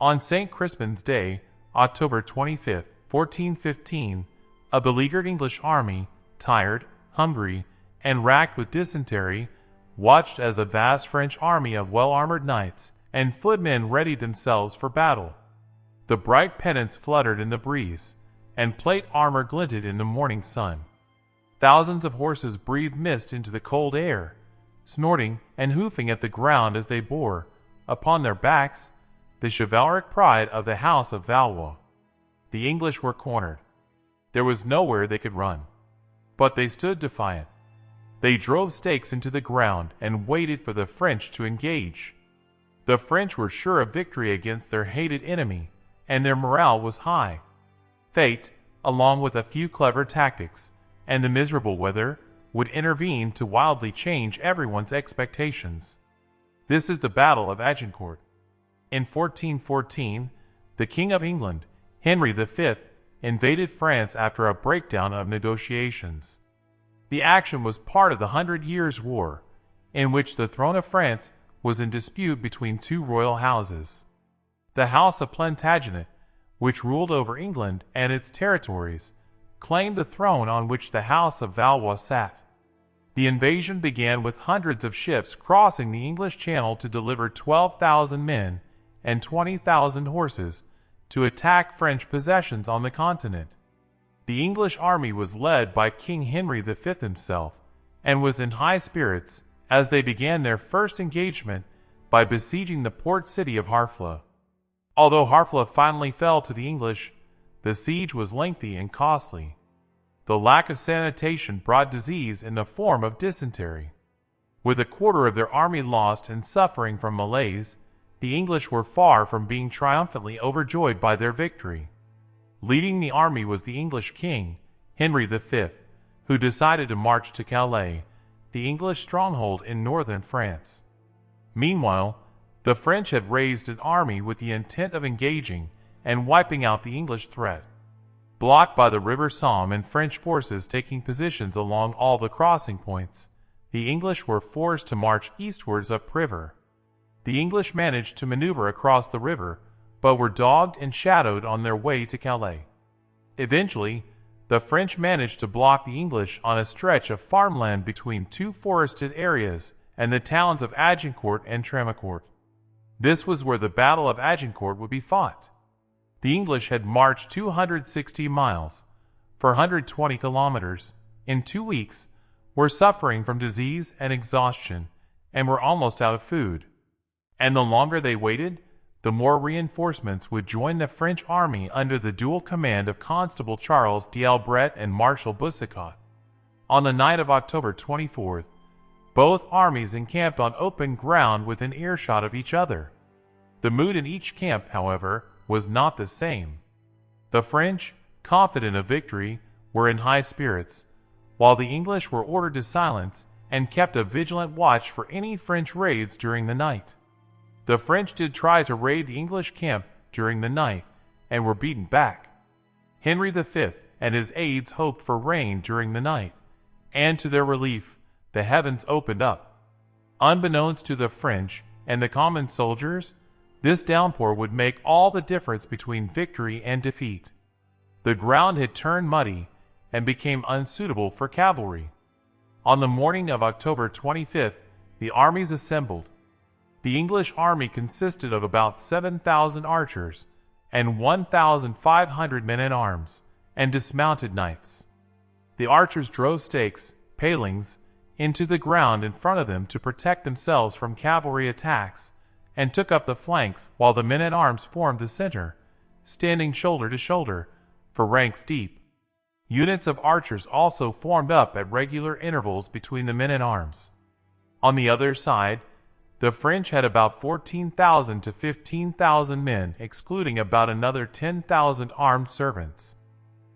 On St. Crispin's Day, October 25, 1415, a beleaguered English army, tired, hungry, and racked with dysentery, watched as a vast French army of well-armored knights and footmen readied themselves for battle. The bright pennants fluttered in the breeze, and plate armor glinted in the morning sun. Thousands of horses breathed mist into the cold air, snorting and hoofing at the ground as they bore, upon their backs, the chivalric pride of the House of Valois. The English were cornered. There was nowhere they could run. But they stood defiant. They drove stakes into the ground and waited for the French to engage. The French were sure of victory against their hated enemy, and their morale was high. Fate, along with a few clever tactics, and the miserable weather, would intervene to wildly change everyone's expectations. This is the Battle of Agincourt. In 1414, the King of England, Henry V, invaded France after a breakdown of negotiations. The action was part of the 100 Years' War, in which the throne of France was in dispute between two royal houses. The House of Plantagenet, which ruled over England and its territories, claimed the throne on which the House of Valois sat. The invasion began with hundreds of ships crossing the English Channel to deliver 12,000 men and 20,000 horses to attack French possessions on the continent. The English army was led by King Henry V himself, and was in high spirits as they began their first engagement by besieging the port city of Harfleur. Although Harfleur finally fell to the English, the siege was lengthy and costly. The lack of sanitation brought disease in the form of dysentery. With a quarter of their army lost and suffering from malaise, the English were far from being triumphantly overjoyed by their victory. Leading the army was the English king, Henry V, who decided to march to Calais, the English stronghold in northern France. Meanwhile, the French had raised an army with the intent of engaging and wiping out the English threat. Blocked by the River Somme and French forces taking positions along all the crossing points, the English were forced to march eastwards upriver. The English managed to maneuver across the river, but were dogged and shadowed on their way to Calais. Eventually, the French managed to block the English on a stretch of farmland between two forested areas and the towns of Agincourt and Tremicourt. This was where the Battle of Agincourt would be fought. The English had marched 260 miles, 420 kilometers, in 2 weeks, were suffering from disease and exhaustion, and were almost out of food. And the longer they waited, the more reinforcements would join the French army under the dual command of Constable Charles d'Albret and Marshal Boucicaut. On the night of October 24th, both armies encamped on open ground within earshot of each other. The mood in each camp, however, was not the same. The French, confident of victory, were in high spirits, while the English were ordered to silence and kept a vigilant watch for any French raids during the night. The French did try to raid the English camp during the night, and were beaten back. Henry V and his aides hoped for rain during the night, and to their relief, the heavens opened up. Unbeknownst to the French and the common soldiers, this downpour would make all the difference between victory and defeat. The ground had turned muddy and became unsuitable for cavalry. On the morning of October 25th, the armies assembled. The English army consisted of about 7,000 archers and 1,500 men-at-arms and dismounted knights. The archers drove stakes, palings, into the ground in front of them to protect themselves from cavalry attacks, and took up the flanks while the men-at-arms formed the center, standing shoulder to shoulder, for ranks deep. Units of archers also formed up at regular intervals between the men-at-arms. On the other side, the French had about 14,000 to 15,000 men, excluding about another 10,000 armed servants.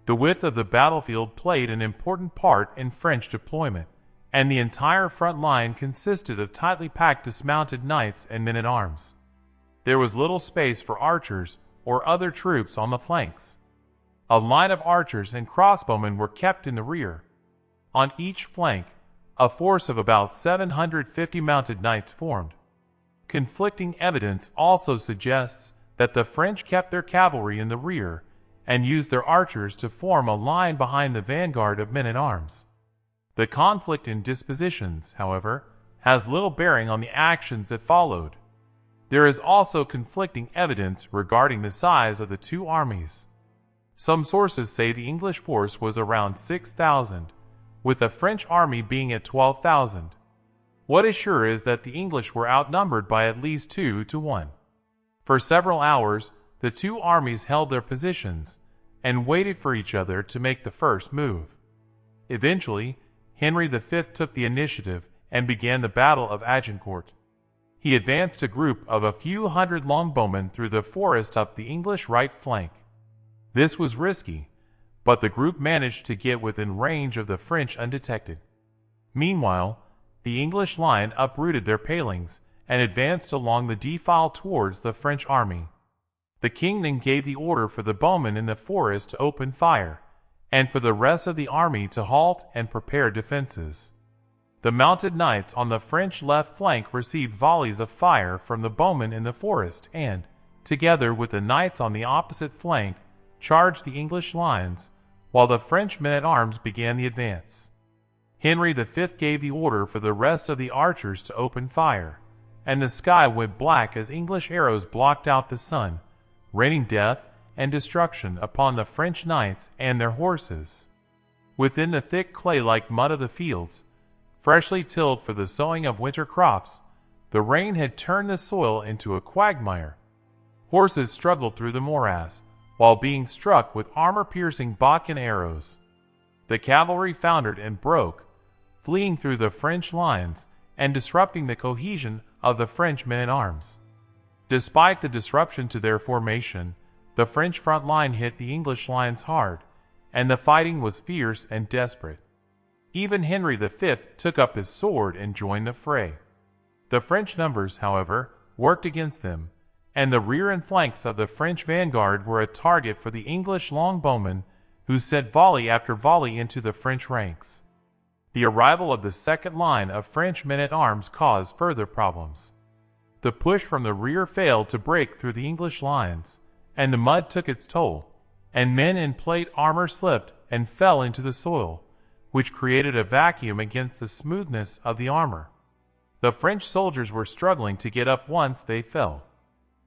The width of the battlefield played an important part in French deployment, and the entire front line consisted of tightly packed dismounted knights and men-at-arms. There was little space for archers or other troops on the flanks. A line of archers and crossbowmen were kept in the rear. On each flank, a force of about 750 mounted knights formed. Conflicting evidence also suggests that the French kept their cavalry in the rear and used their archers to form a line behind the vanguard of men-at-arms. The conflict in dispositions, however, has little bearing on the actions that followed. There is also conflicting evidence regarding the size of the two armies. Some sources say the English force was around 6,000, with the French army being at 12,000. What is sure is that the English were outnumbered by at least 2 to 1. For several hours, the two armies held their positions and waited for each other to make the first move. Eventually, Henry V took the initiative and began the Battle of Agincourt. He advanced a group of a few hundred longbowmen through the forest up the English right flank. This was risky, but the group managed to get within range of the French undetected. Meanwhile, the English line uprooted their palings and advanced along the defile towards the French army. The king then gave the order for the bowmen in the forest to open fire, and for the rest of the army to halt and prepare defenses. The mounted knights on the French left flank received volleys of fire from the bowmen in the forest and, together with the knights on the opposite flank, charged the English lines, while the French men-at-arms began the advance. Henry V gave the order for the rest of the archers to open fire, and the sky went black as English arrows blocked out the sun, raining death and destruction upon the French knights and their horses. Within the thick clay-like mud of the fields, freshly tilled for the sowing of winter crops, the rain had turned the soil into a quagmire. Horses struggled through the morass, while being struck with armor-piercing bodkin arrows. The cavalry foundered and broke, fleeing through the French lines and disrupting the cohesion of the French men-at-arms. Despite the disruption to their formation, the French front line hit the English lines hard, and the fighting was fierce and desperate. Even Henry V took up his sword and joined the fray. The French numbers, however, worked against them, and the rear and flanks of the French vanguard were a target for the English longbowmen, who sent volley after volley into the French ranks. The arrival of the second line of French men-at-arms caused further problems. The push from the rear failed to break through the English lines, and the mud took its toll, and men in plate armor slipped and fell into the soil, which created a vacuum against the smoothness of the armor. The French soldiers were struggling to get up once they fell,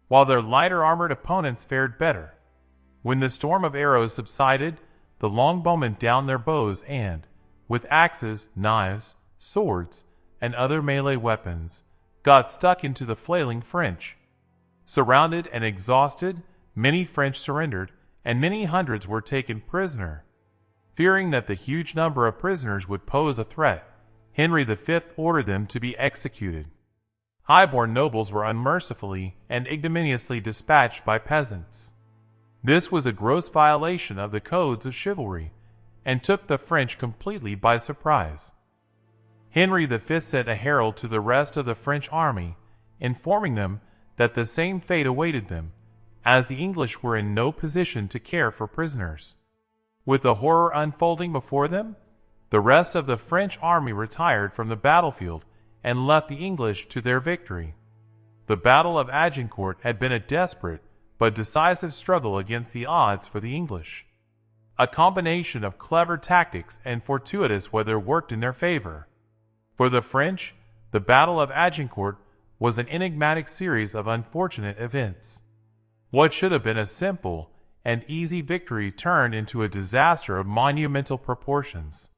while their lighter armored opponents fared better. When the storm of arrows subsided, the longbowmen downed their bows and, with axes, knives, swords, and other melee weapons, got stuck into the flailing French. Surrounded and exhausted, many French surrendered, and many hundreds were taken prisoner. Fearing that the huge number of prisoners would pose a threat, Henry V ordered them to be executed. High-born nobles were unmercifully and ignominiously dispatched by peasants. This was a gross violation of the codes of chivalry, and took the French completely by surprise. Henry V sent a herald to the rest of the French army, informing them that the same fate awaited them, as the English were in no position to care for prisoners. With the horror unfolding before them, the rest of the French army retired from the battlefield and left the English to their victory. The Battle of Agincourt had been a desperate but decisive struggle against the odds for the English. A combination of clever tactics and fortuitous weather worked in their favor. For the French, the Battle of Agincourt was an enigmatic series of unfortunate events. What should have been a simple and easy victory turned into a disaster of monumental proportions.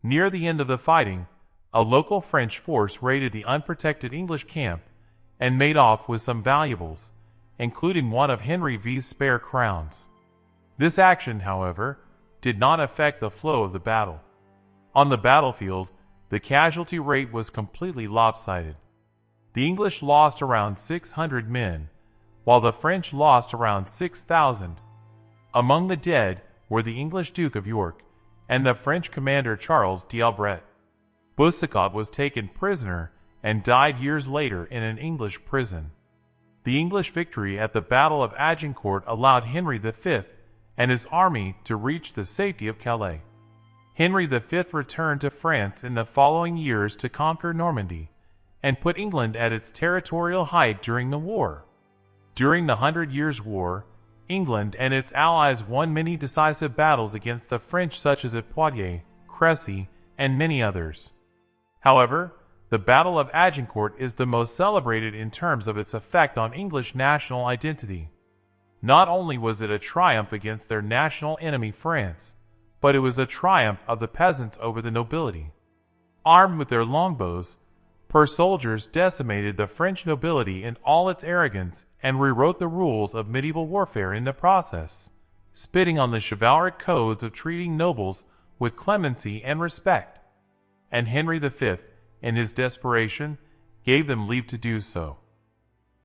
Near the end of the fighting, a local French force raided the unprotected English camp and made off with some valuables, including one of Henry V's spare crowns. This action, however, did not affect the flow of the battle. On the battlefield, the casualty rate was completely lopsided. The English lost around 600 men, while the French lost around 6,000. Among the dead were the English Duke of York and the French commander Charles d'Albret. Boucicaut was taken prisoner and died years later in an English prison. The English victory at the Battle of Agincourt allowed Henry V and his army to reach the safety of Calais. Henry V returned to France in the following years to conquer Normandy and put England at its territorial height during the war. During the 100 Years' War, England and its allies won many decisive battles against the French, such as at Poitiers, Crécy, and many others. However, the Battle of Agincourt is the most celebrated in terms of its effect on English national identity. Not only was it a triumph against their national enemy France, but it was a triumph of the peasants over the nobility. Armed with their longbows, per soldiers decimated the French nobility in all its arrogance and rewrote the rules of medieval warfare in the process, spitting on the chivalric codes of treating nobles with clemency and respect. And Henry V, in his desperation, gave them leave to do so.